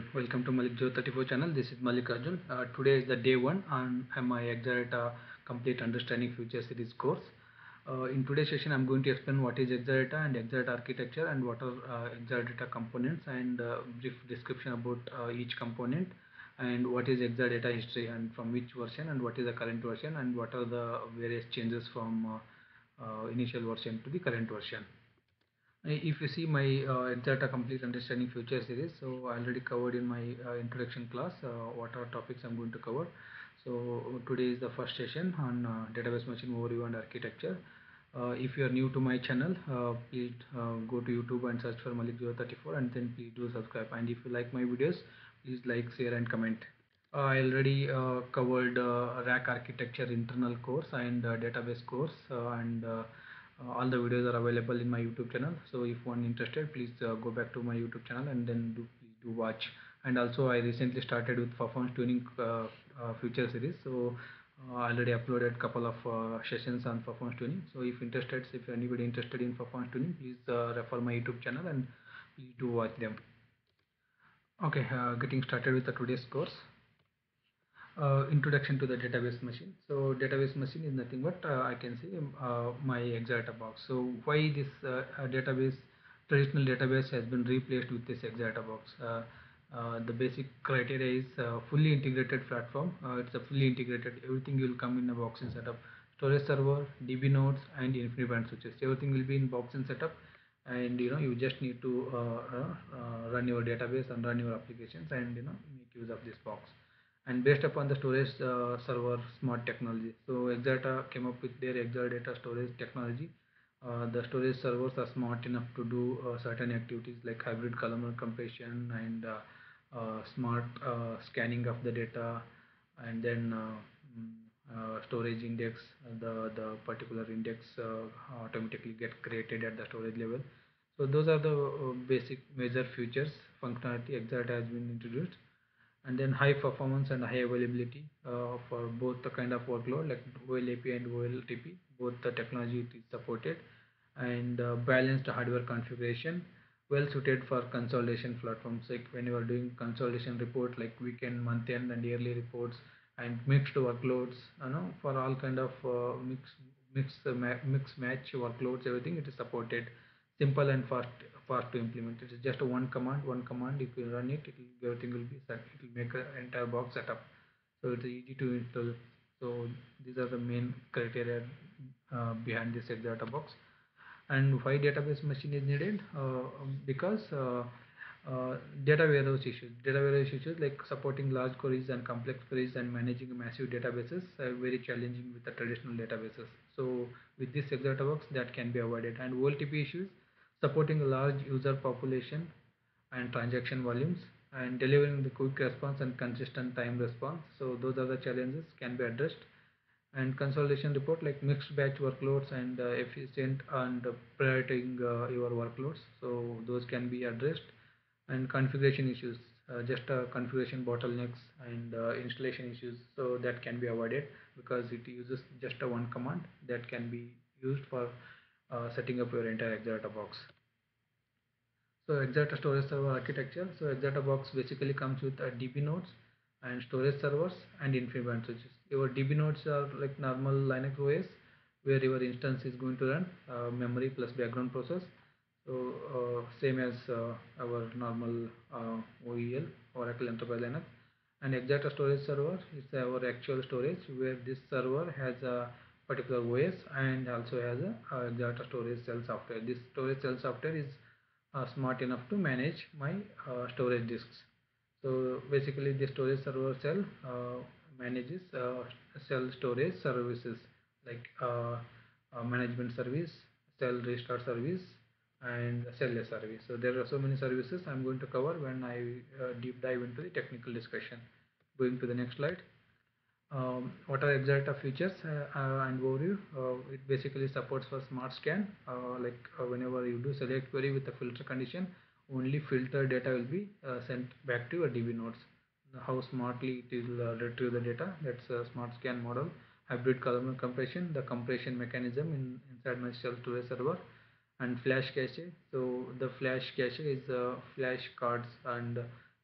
everyone, welcome to Malik 034 channel. This is Malik Arjun. Today is the day one on my Exadata Complete Understanding Future Series course. In today's session, I'm going to explain what is Exadata and Exadata architecture and what are Exadata components and brief description about each component and what is Exadata history and from which version and what is the current version and what are the various changes from initial version to the current version. If you see my Exadata Complete Understanding Future series, so I already covered in my introduction class what are topics I'm going to cover. So today is the first session on database machine overview and architecture. If you are new to my channel, please go to YouTube and search for Malik 034 and then please do subscribe. And if you like my videos, please like, share and comment. I already covered rack architecture internal course and database course and all the videos are available in my YouTube channel. So if one interested, please go back to my YouTube channel and then please do watch. And also I recently started with performance tuning future series. So I already uploaded couple of sessions on performance tuning. So if anybody interested in performance tuning, please refer my YouTube channel and please do watch them. Okay, getting started with the today's course. Introduction to the database machine. So database machine is nothing but I can say my Exadata box. So why this database, traditional database has been replaced with this Exadata box. The basic criteria is fully integrated platform. It's a fully integrated, everything will come in a box and setup. Storage server, DB nodes and InfiniBand switches. Everything will be in box and setup, and you just need to run your database and run your applications and make use of this box. And based upon the storage server smart technology, so Exadata came up with their Exadata storage technology. The storage servers are smart enough to do certain activities like hybrid columnar compression and smart scanning of the data, and then storage index, the particular index automatically get created at the storage level. So those are the basic major features functionality Exadata has been introduced. And then high performance and high availability for both the kind of workload like OLAP and OLTP, both the technology is supported. And balanced hardware configuration, well suited for consolidation platforms, like when you are doing consolidation report like weekend, month end and yearly reports, and mixed workloads, for all kind of mix match workloads, everything it is supported. Simple and fast to implement. It is just one command. If you run it, everything will be set. It will make an entire box setup. So it's easy to install. So these are the main criteria behind this Exadata box. And why database machine is needed? Because data warehouse issues like supporting large queries and complex queries and managing massive databases are very challenging with the traditional databases. So with this Exadata box, that can be avoided. And OLTP issues, supporting a large user population and transaction volumes and delivering the quick response and consistent time response. So those are the challenges can be addressed. And consolidation report like mixed batch workloads and efficient and prioritizing your workloads, so those can be addressed. And configuration issues, just configuration bottlenecks and installation issues, so that can be avoided because it uses just a one command that can be used for setting up your entire Exadata box. So Exadata storage server architecture. So Exadata box basically comes with DB nodes and storage servers and InfiniBand switches. Your DB nodes are like normal Linux OS where your instance is going to run memory plus background process. So same as our normal OEL, Oracle Enterprise Linux. And Exadata storage server is our actual storage where this server has a particular OS and also has a Exadata storage cell software. This storage cell software is smart enough to manage my storage disks. So basically the storage server cell manages cell storage services like management service, cell restart service and cell service. So there are so many services I'm going to cover when I deep dive into the technical discussion. Going to the next slide. What are Exadata features and overview? It basically supports for smart scan, whenever you do select query with a filter condition, only filter data will be sent back to your DB nodes. How smartly it will retrieve the data, that's a smart scan model. Hybrid columnar compression, the compression mechanism inside my shell storage server. And flash cache, so the flash cache is flash cards, and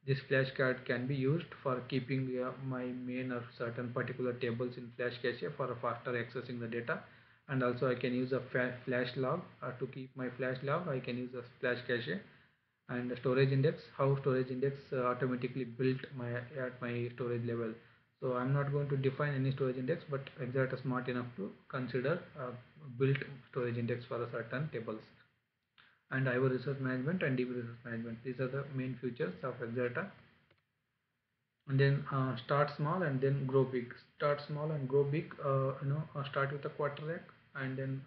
This flash card can be used for keeping my main or certain particular tables in flash cache for faster accessing the data. And also I can use a flash log to keep my flash log. I can use a flash cache. And the storage index, how storage index automatically built my at my storage level. So I'm not going to define any storage index, but Exadata is smart enough to consider built storage index for a certain tables. And IO resource management and DB resource management, these are the main features of Exadata. And then start small and then grow big. Start small and grow big. Start with a quarter rack, and then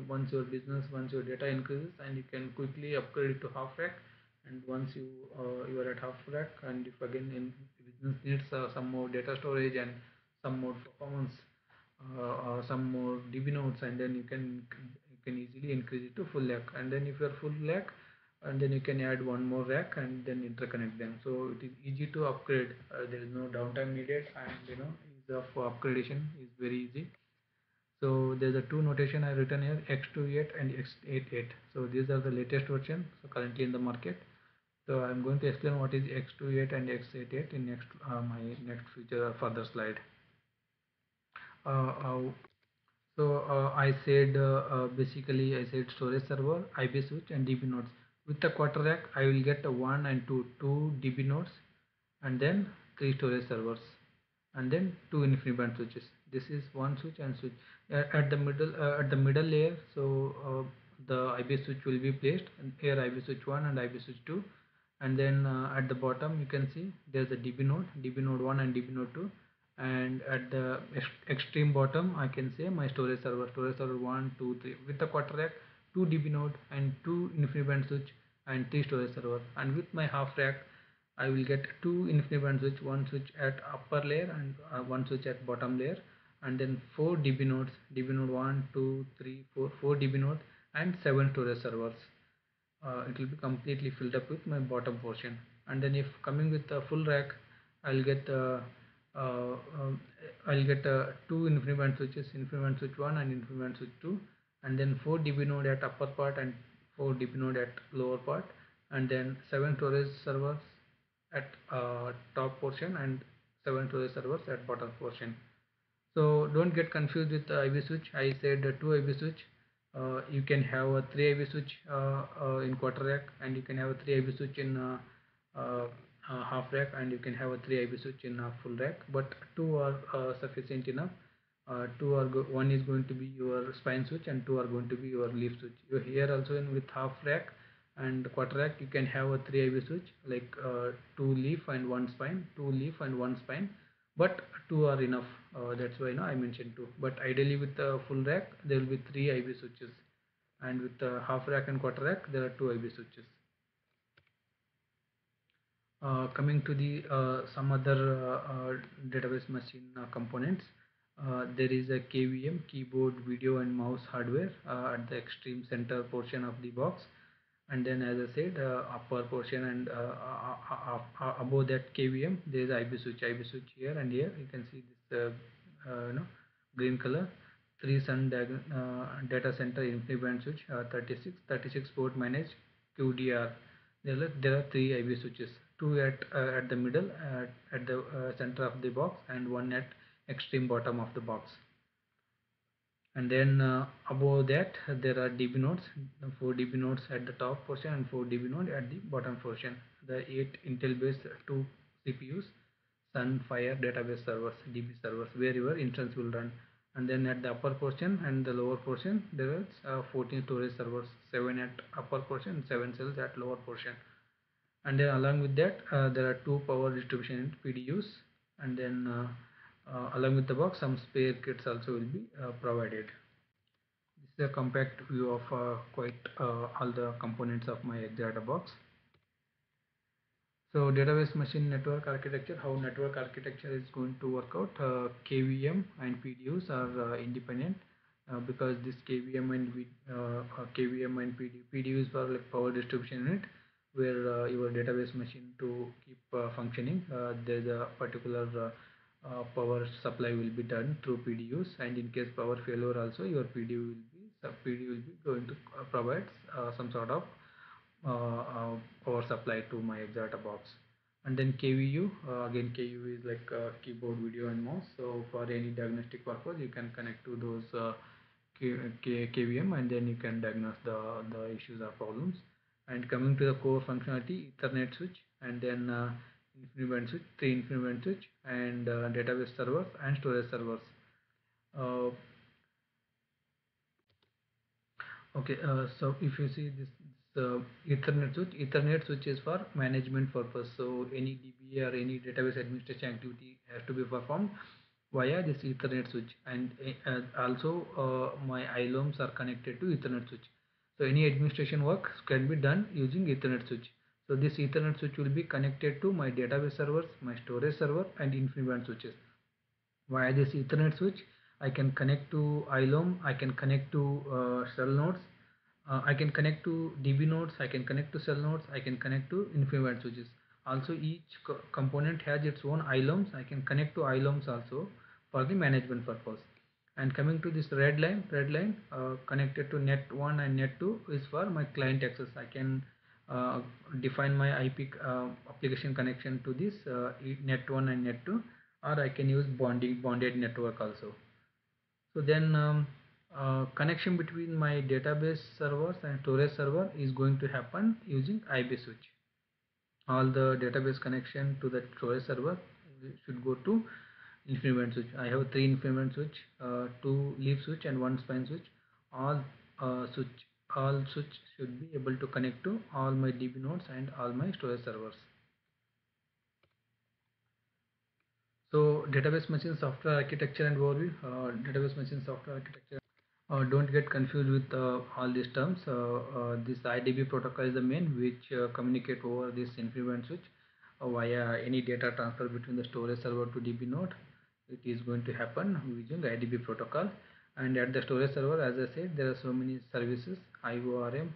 once your data increases, and you can quickly upgrade it to half rack. And once you are at half rack, and if again in business needs some more data storage and some more performance, some more DB nodes, and then you can easily increase it to full rack. And then if you are full rack, and then you can add one more rack and then interconnect them. So it is easy to upgrade. There is no downtime needed, and ease of upgradation is very easy. So there's a two notation I written here, x28 and x88. So these are the latest version so currently in the market. So I'm going to explain what is x28 and x88 in my next future further slide. uh, I said basically I said storage server, IB switch and DB nodes. With the quarter rack, I will get a 1 and 2 DB nodes, and then 3 storage servers, and then 2 InfiniBand switches. This is one switch and switch at the middle layer. So the IB switch will be placed, and here IB switch 1 and IB switch 2, and then at the bottom you can see there's a DB node 1 and DB node 2, and at the extreme bottom I can say my storage server 1 2 3 with the quarter rack, 2 DB node and 2 InfiniBand switch and 3 storage server. And with my half rack, I will get 2 InfiniBand switch, one switch at upper layer and one switch at bottom layer, and then 4 DB nodes, DB node 1 2 3 4, 4 DB node and 7 storage servers. It will be completely filled up with my bottom portion. And then if coming with a full rack, I'll get uh, um, two InfiniBand switches, InfiniBand switch 1 and InfiniBand switch 2, and then 4 DB node at upper part and 4 DB node at lower part, and then 7 storage servers at top portion and 7 storage servers at bottom portion. So don't get confused with the IB switch. I said 2 IB switch. You can have a 3 IB switch in quarter rack, and you can have a 3 IB switch in half rack, and you can have a 3 IB switch in full rack. But 2 are sufficient enough. One is going to be your spine switch, and 2 are going to be your leaf switch. You here also in with half rack and quarter rack, you can have a 3 IB switch like 2 leaf and 1 spine, 2 leaf and 1 spine, but 2 are enough. That's why I mentioned 2, but ideally with the full rack there will be 3 IB switches, and with the half rack and quarter rack there are 2 IB switches. Coming to the some other database machine components, there is a KVM, keyboard video and mouse hardware, at the extreme center portion of the box. And then as I said, upper portion and above that KVM there is IB switch here and here. You can see this green color, 3 Sun data center InfiniBand switch, 36 port managed QDR. There are 3 IB switches, 2 at the middle, at the center of the box, and 1 at extreme bottom of the box. And then above that there are DB nodes, 4 DB nodes at the top portion and 4 DB node at the bottom portion. The 8 Intel based 2 CPUs, Sun Fire database servers, DB servers, where your instance will run. And then at the upper portion and the lower portion there is 14 storage servers, 7 at upper portion, 7 cells at lower portion. And then along with that there are 2 power distribution PDUs, and then along with the box some spare kits also will be provided. This is a compact view of quite all the components of my Exadata box. So database machine network architecture, how network architecture is going to work out. KVM and PDUs are independent, because this KVM and PDUs are like power distribution unit, where your database machine to keep functioning, there's a particular power supply will be done through PDUs, and in case power failure also your PDU will be going to provide some sort of power supply to my Exadata box. And then KVU, again KVU is like keyboard, video and mouse. So for any diagnostic purpose you can connect to those KVM, and then you can diagnose the issues or problems. And coming to the core functionality, Ethernet switch, and then InfiniBand switch, three InfiniBand switch, and database servers and storage servers. uh, Okay, so if you see this Ethernet switch is for management purpose. So any DB or any database administration activity has to be performed via this Ethernet switch, and also my ILOMs are connected to Ethernet switch. So any administration work can be done using Ethernet switch. So this Ethernet switch will be connected to my database servers, my storage server, and InfiniBand switches. Via this Ethernet switch, I can connect to ILOM, I can connect to cell nodes, I can connect to DB nodes, I can connect to cell nodes, I can connect to InfiniBand switches. Also, each component has its own ILOMs. I can connect to ILOMs also for the management purpose. And coming to this red line connected to net 1 and net 2 is for my client access. I can define my IP application connection to this net 1 and net 2, or I can use bonded network also. So then connection between my database servers and storage server is going to happen using IB switch. All the database connection to the storage server should go to InfiniBand switch. I have three InfiniBand switch, two leaf switch and one spine switch. All switch switch should be able to connect to all my DB nodes and all my storage servers. So database machine software architecture and overview. Database machine software architecture. Don't get confused with all these terms. This IDB protocol is the main, which communicate over this InfiniBand switch via any data transfer between the storage server to DB node. It is going to happen using IDB protocol. And at the storage server, as I said, there are so many services: IORM,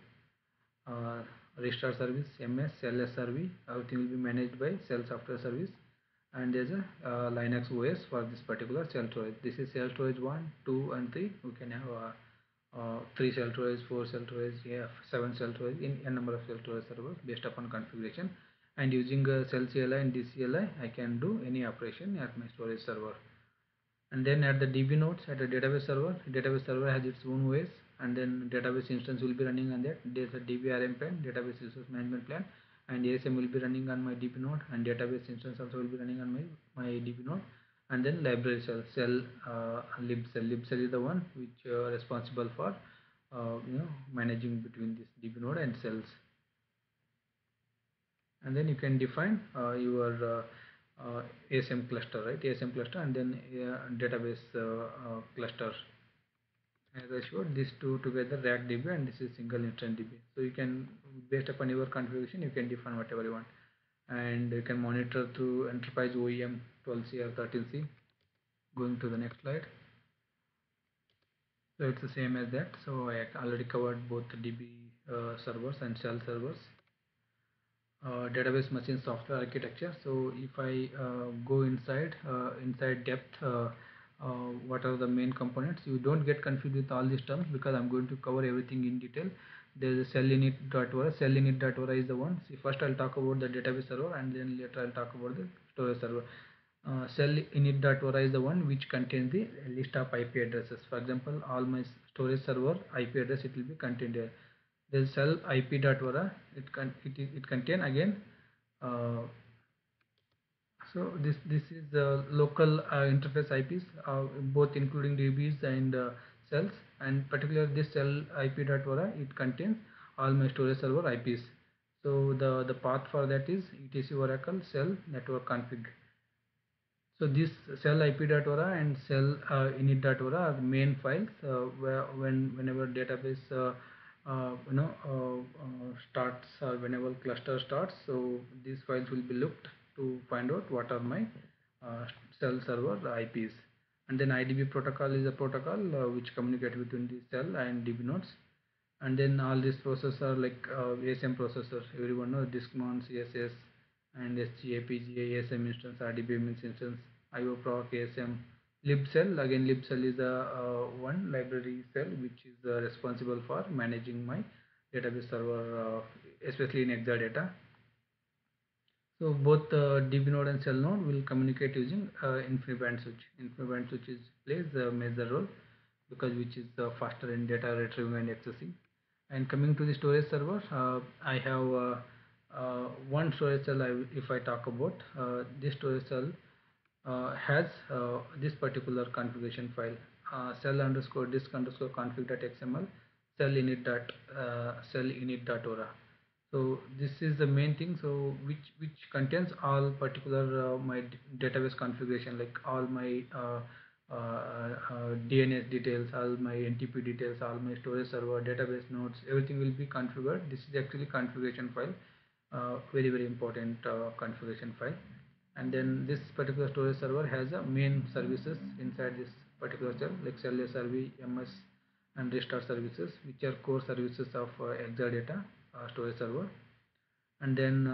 uh, registrar service, MS, Cell SRV. Everything will be managed by Cell Software Service. And there's a Linux OS for this particular cell storage. This is cell storage 1, 2 and 3. We can have 3 cell storage, 4 cell storage, yeah, 7 cell storage in a number of cell storage servers based upon configuration. And using cell CLI and DCLI, I can do any operation at my storage server. And then at the DB nodes, at a database server has its own OS, and then database instance will be running on that. There's a DBRM plan, database resource management plan, and ASM will be running on my DB node, and database instance also will be running on my DB node. And then library cell libcell is the one which responsible for managing between this DB node and cells. And then you can define your ASM cluster, right? ASM cluster, and then database cluster. As I showed, these two together RACDB, and this is single instance DB. So you can, based upon your configuration, you can define whatever you want, and you can monitor through enterprise OEM 12C or 13C. Going to the next slide. So it's the same as that. So I already covered both the DB servers and cell servers. Database machine software architecture. So if I go inside depth, what are the main components? You don't get confused with all these terms because I'm going to cover everything in detail. There is a cell init.vara. Cell init.vara is the one. See, first I'll talk about the database server, and then later I'll talk about the storage server. Cell init.vara is the one which contains the list of IP addresses. For example, all my storage server IP address, it will be contained here. The cell ip.vara, it contain again so this is the local interface IPs, both including DBs and cells, and particularly this cell ip.vara, it contains all my storage server IPs. So the path for that is etc oracle cell network config. So this cell ip.vara and cell init.vara are the main files where whenever database starts, or whenever cluster starts, so these files will be looked to find out what are my uh, cell server IPs. And then IDB protocol is a protocol which communicate between the cell and DB nodes. And then all these processors like ASM processors, everyone knows DiskMon, CSS, and SGA, PGA, ASM instance, RDBMS instance, IOProc, ASM, libcell. Again, libcell is the one library cell which is responsible for managing my database server, especially in Exadata. So both DB node and cell node will communicate using InfiniBand switch. InfiniBand switch plays a major role because which is faster in data retrieving and accessing. And coming to the storage server, I have one storage cell. If I talk about this storage cell has this particular configuration file, cell underscore disk underscore config.xml, cell init.ora. So this is the main thing. So which contains all particular my database configuration, like all my DNS details, all my NTP details, all my storage server, database nodes, everything will be configured. This is actually configuration file, very important configuration file. And then this particular storage server has a main services inside this particular cell, like cell SRV, MS, and restart services, which are core services of Exadata storage server. And then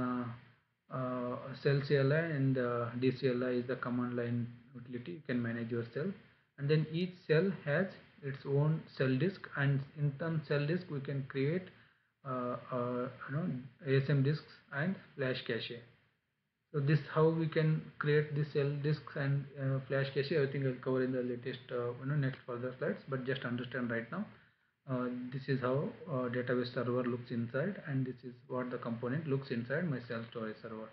cell CLI and DCLI is the command line utility. You can manage your cell, and then each cell has its own cell disk, and in terms cell disk we can create ASM disks and flash cache. So this how we can create the cell disks and flash cache. Everything I'll cover in the latest next further slides, but just understand right now. This is how database server looks inside, and this is what the component looks inside my cell storage server.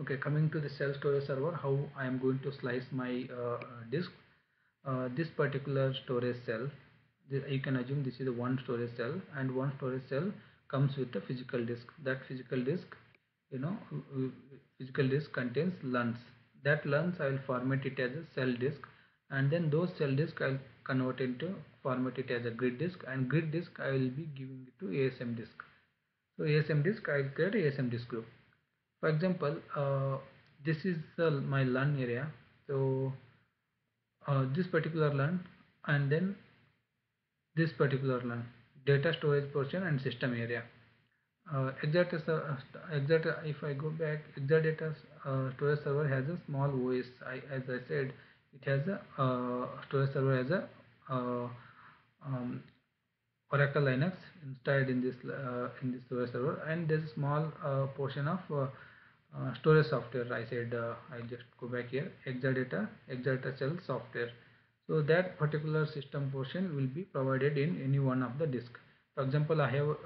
Okay, coming to the cell storage server, how I am going to slice my disk. This particular storage cell, you can assume this is one storage cell, and one storage cell comes with a physical disk. That physical disk, physical disk contains LUNs. That LUNs I will format it as a cell disk, and then those cell disk I will convert into format it as a grid disk, and grid disk I will be giving it to ASM disk. So ASM disk I will create ASM disk group. For example, this is my LUN area. So this particular LUN, and then this particular LUN, data storage portion and system area. Exadata, if I go back, Exadata storage server has a small OS. As I said, it has a storage server has a Oracle Linux installed in this storage server, and there's a small portion of storage software. I said I just go back here, Exadata shell software. So that particular system portion will be provided in any one of the disk. For example, I have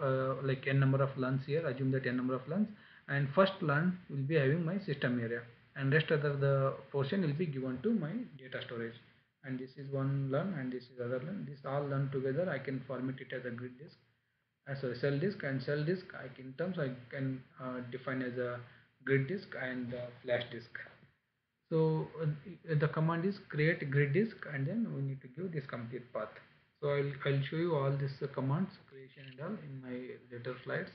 like n number of LUNs here. Assume that n number of LUNs, and first LUN will be having my system area, and rest other the portion will be given to my data storage. And this is one LUN, and this is other LUN. This all LUN together, I can format it as a grid disk, as a cell disk, and cell disk in terms I can define as a grid disk and flash disk. So the command is create grid disk, and then we need to give this complete path. So I'll show you all these commands creation and all in my later slides.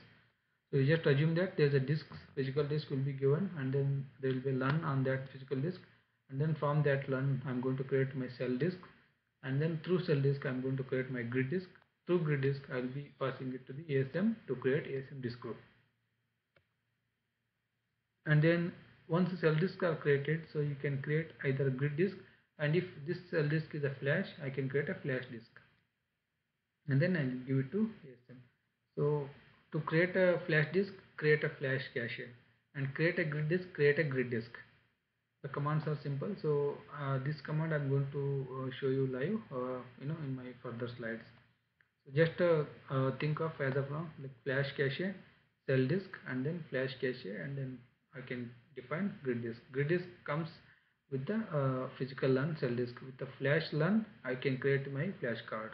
So you just assume that there's a disk, physical disk will be given, and then there will be LUN on that physical disk, and then from that LUN I'm going to create my cell disk, and then through cell disk I'm going to create my grid disk. Through grid disk I'll be passing it to the ASM to create ASM disk group. And then once the cell disks are created, so you can create either a grid disk, and if this cell disk is a flash, I can create a flash disk, and then I'll give it to ASM. So to create a flash disk, create a flash cache, and create a grid disk, create a grid disk. The commands are simple. So this command I'm going to show you live in my further slides. So just think of as of now like flash cache, cell disk, and then flash cache, and then I can define grid disk. Grid disk comes with the physical LUN cell disk. With the flash LUN I can create my flash card.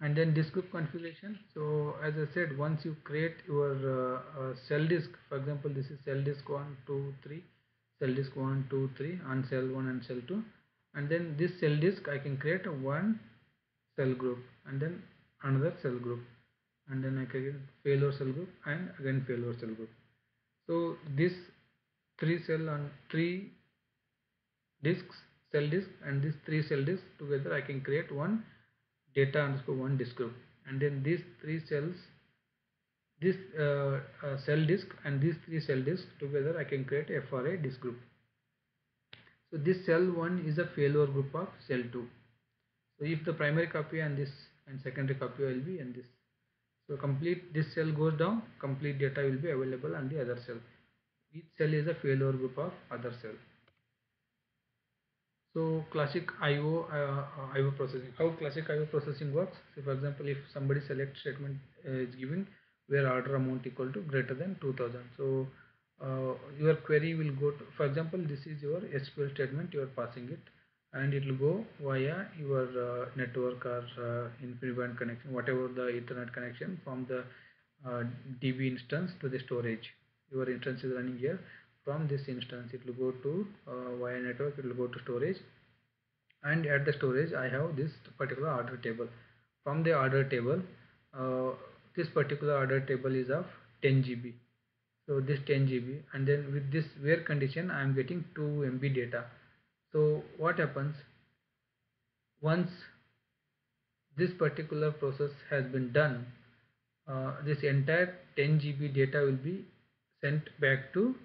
And then disk group configuration. So as I said, once you create your cell disk, for example this is cell disk 1 2 3, cell disk 1 2 3 on cell 1 and cell 2, and then this cell disk I can create a one cell group, and then another cell group, and then I can get failure cell group, and again failure cell group. So this 3 cell and 3 disks, cell disk, and this 3 cell disks together I can create one data underscore one disk group, and then these 3 cells, this cell disk and these 3 cell disks together I can create a FRA disk group. So this cell 1 is a failure group of cell 2. So if the primary copy and this and secondary copy will be in this. So complete this cell goes down, complete data will be available on the other cell. Each cell is a failover group of other cell. So classic IO processing. How classic IO processing works? So for example, if somebody select statement is given where order amount equal to greater than 2000. So your query will go to, for example, this is your SQL statement, you are passing it, and it will go via your network or InfiniBand connection, whatever the Ethernet connection from the DB instance to the storage. Your instance is running here. From this instance, it will go to via network, it will go to storage, and at the storage I have this particular order table. From the order table, uh, this particular order table is of 10 GB. So this 10 GB, and then with this where condition I am getting 2 MB data. So what happens once this particular process has been done, this entire 10 GB data will be sent back to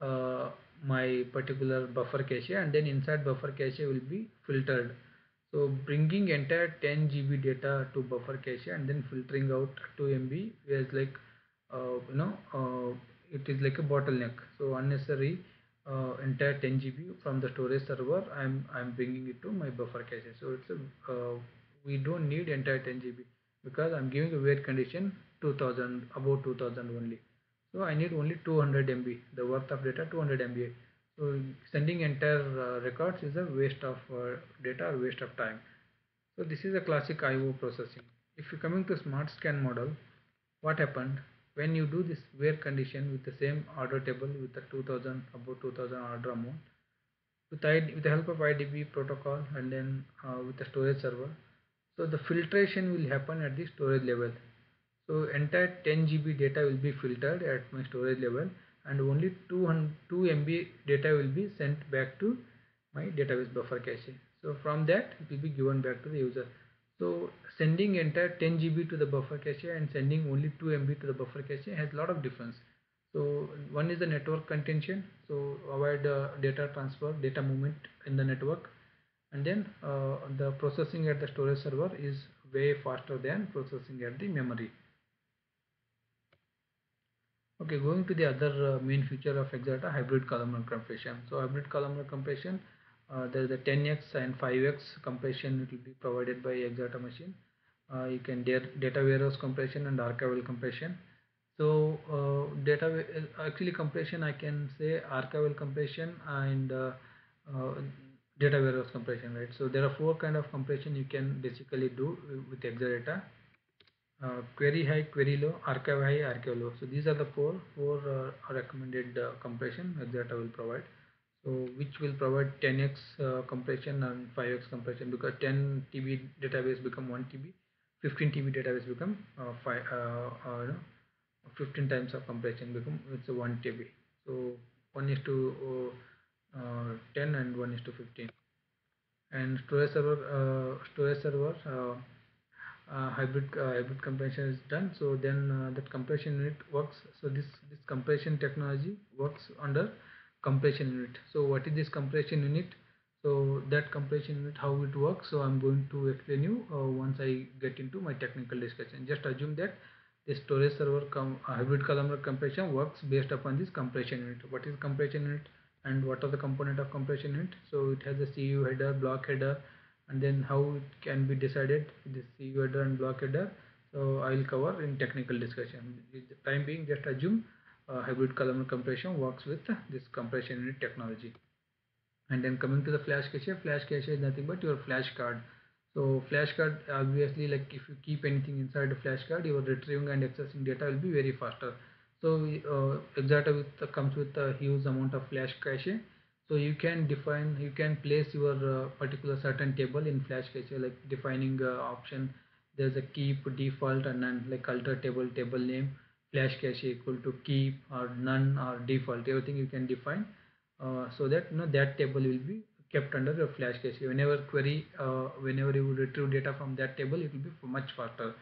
uh, my particular buffer cache, and then inside buffer cache will be filtered. So bringing entire 10 GB data to buffer cache and then filtering out 2 MB is like it is like a bottleneck. So unnecessary entire 10 GB from the storage server I'm bringing it to my buffer cache. So it's a we don't need entire 10 GB because I'm giving a wait condition 2000, about 2000 only. So I need only 200 MB, the worth of data 200 MB. So sending entire records is a waste of data or waste of time. So this is a classic IO processing. If you coming to smart scan model, what happened when you do this where condition with the same order table with the 2000, about 2000 order amount, with the help of IDB protocol, and then with the storage server. So the filtration will happen at the storage level. So entire 10 GB data will be filtered at my storage level, and only 2 MB data will be sent back to my database buffer cache. So from that it will be given back to the user. So sending entire 10 GB to the buffer cache and sending only 2 MB to the buffer cache has a lot of difference. So one is the network contention, so avoid data transfer, data movement in the network, and then the processing at the storage server is way faster than processing at the memory. Okay, going to the other main feature of Exadata, hybrid columnar compression. So hybrid columnar compression, there is a 10x and 5x compression it will be provided by Exadata machine. You can data warehouse compression and archival compression. So actually compression I can say archival compression and uh, data warehouse compression, right? So there are four kind of compression you can basically do with Exadata: query high, query low, archive high, archive low. So these are the four recommended compression that I will provide. So which will provide 10x compression and 5x compression, because 10 TB database become 1 TB, 15 TB database become 15 times of compression become it's a 1 TB. So 1 is to 10 and 1 is to 15. And storage server hybrid compression is done. So then that compression unit works. So this compression technology works under compression unit. So what is this compression unit? So that compression unit, how it works, so I'm going to explain you once I get into my technical discussion. Just assume that the storage server hybrid columnar compression works based upon this compression unit. What is compression unit and what are the component of compression unit? So it has a CU header, block header, and then how it can be decided with this CU header and block header. So I will cover in technical discussion. With the time being, just assume hybrid columnar compression works with this compression unit technology. And then coming to the flash cache is nothing but your flash card. So flash card, obviously, like if you keep anything inside the flash card, your retrieving and accessing data will be very faster. So Exadata comes with a huge amount of flash cache. So you can place your particular certain table in flash cache, like defining option. There's a keep, default, and none, like alter table name, flash cache equal to keep or none or default. Everything you can define, so that that table will be kept under your flash cache. Whenever you retrieve data from that table, it will be much faster.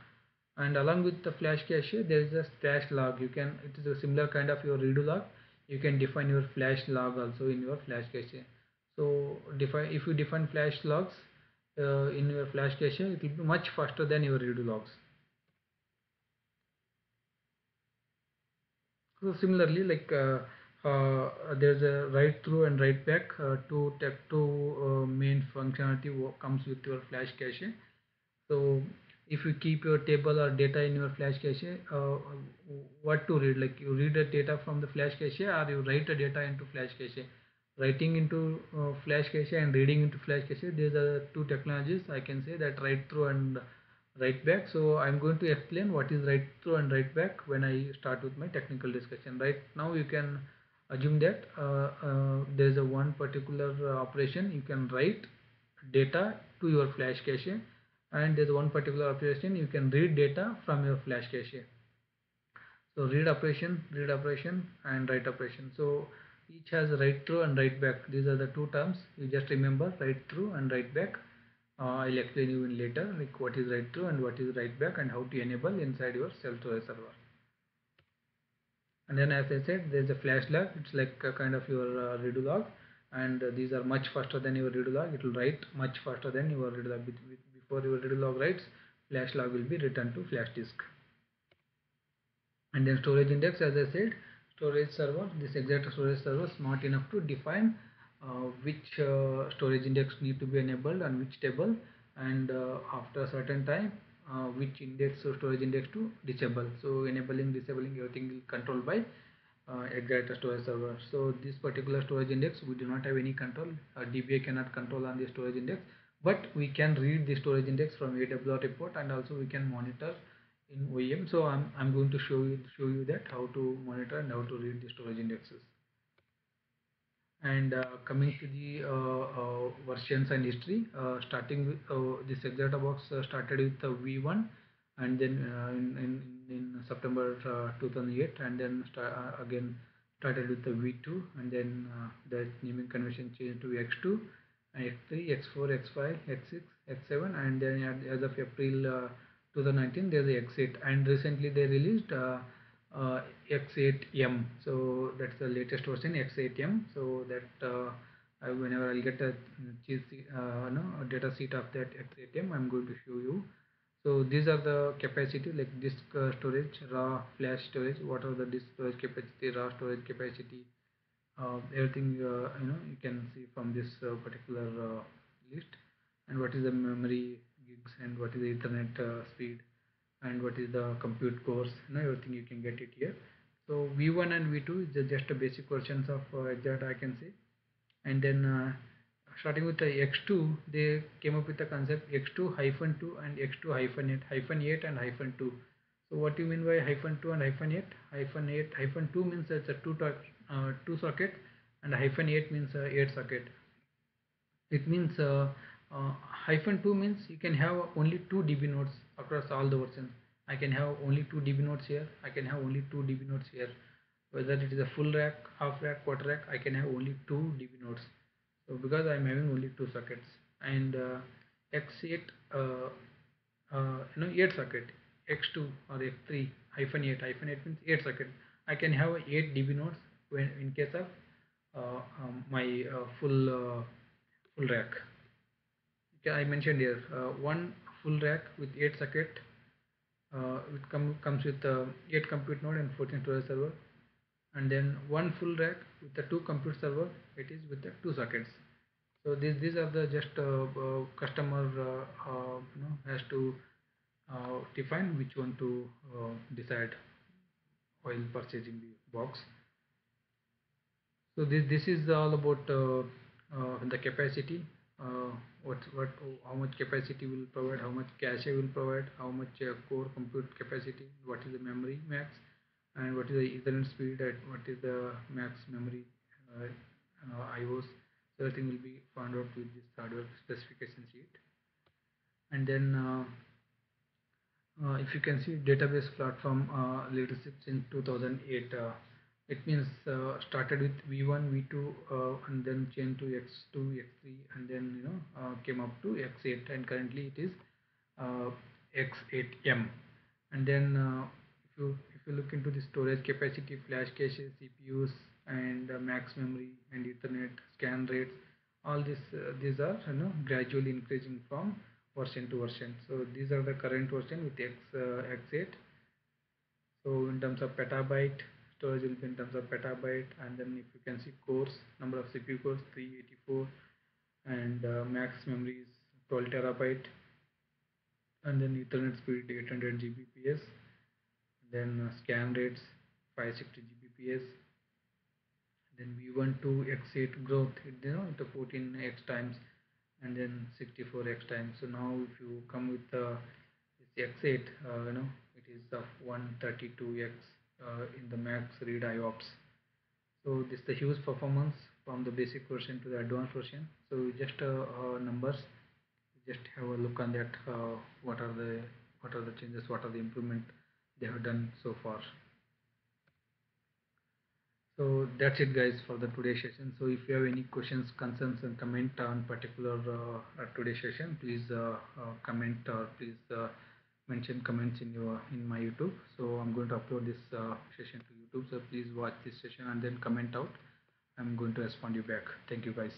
And along with the flash cache, there is a flash log. It is a similar kind of your redo log. You can define your flash log also in your flash cache. So if you define flash logs in your flash cache, it will be much faster than your redo logs. So similarly, like there's a write through and write back, two main functionality comes with your flash cache. So if you keep your table or data in your flash cache, what to read, like you read the data from the flash cache or you write the data into flash cache. Writing into flash cache and reading into flash cache, these are two technologies I can say, that write through and write back. So I'm going to explain what is write through and write back when I start with my technical discussion. Right now you can assume that there is a one particular operation you can write data to your flash cache, and there's one particular operation you can read data from your flash cache. So read operation and write operation. So each has write through and write back. These are the two terms you just remember, write through and write back. I'll explain you in later, like what is write through and what is write back and how to enable inside your self-storage server. And then as I said, there's a flash log. It's like a kind of your redo log, and these are much faster than your redo log. It will write much faster than your redo log. Before your redo log writes, flash log will be returned to flash disk. And then storage index, as I said, storage server, this exact storage server is smart enough to define which storage index need to be enabled and which table, and after a certain time which index or storage index to disable. So enabling, disabling, everything will controlled by exact storage server. So this particular storage index we do not have any control. DBA cannot control on the storage index, but we can read the storage index from AWR report, and also we can monitor in OEM. So I'm going to show you that how to monitor and how to read the storage indexes. And coming to the versions and history, starting with this Exadata started with V1, and then in September 2008, and then again started with the V2, and then the naming convention changed to X2, X3, X4, X5, X6, X7, and then as of April 2019 there's a X8, and recently they released X8M. So that's the latest version, X8M. So that whenever I'll get a a data sheet of that X8M, I'm going to show you. So these are the capacity, like disk storage, raw, flash storage. What are the disk storage capacity, raw storage capacity? Everything you can see from this particular list. And what is the memory gigs, and what is the Ethernet speed, and what is the compute cores, everything you can get it here. So V1 and V2 is just a basic versions of that I can say. And then starting with the X2, they came up with the concept X2 hyphen 2 and X2 hyphen 8, hyphen 8 and hyphen 2. So what do you mean by hyphen 2 and hyphen 8? Hyphen 8, hyphen 2 means it's a two socket, and hyphen 8 means 8 socket. It means hyphen 2 means you can have only 2 DB nodes across all the versions. I can have only 2 DB nodes here, I can have only 2 DB nodes here. Whether it is a full rack, half rack, quarter rack, I can have only 2 DB nodes. So because I am having only 2 sockets. And X8 8 socket, X2 or X3 hyphen 8 means 8 socket. I can have 8 DB nodes when in case of my full rack. Okay, I mentioned here one full rack with 8 socket, comes with 8 compute node and 14 storage server, and then one full rack with the 2 compute server, it is with the 2 sockets. So these are the just customer has to define which one to decide while purchasing the box. So this is all about the capacity. What how much capacity will provide, how much cache will provide, how much core compute capacity, what is the memory max, and what is the Ethernet speed, and what is the max memory IOs. So everything will be found out with this hardware specification sheet. And then if you can see database platform leadership since 2008, it means started with V1, V2, and then changed to X2, X3, and then came up to X8, and currently it is X8M. And then if you look into the storage capacity, flash caches, CPUs, and max memory and Ethernet scan rates, all these are gradually increasing from version to version. So these are the current version with X8. So in terms of petabyte, storage will be in terms of petabyte, and then if you can see cores, number of CPU cores 384, and max memory is 12 terabyte, and then Ethernet speed 800 Gbps, then scan rates 560 Gbps, then V1 to X8 growth, the 14x times, and then 64x times. So now if you come with this X8, it is of 132x in the max read IOPS. So this is the huge performance from the basic version to the advanced version. So just numbers, just have a look on that. What are the changes? What are the improvement they have done so far? So that's it guys for the today's session. So if you have any questions, concerns and comment on particular today's session, please comment, or please mention comments in my YouTube. So I'm going to upload this session to YouTube, so please watch this session and then comment out. I'm going to respond you back. Thank you guys.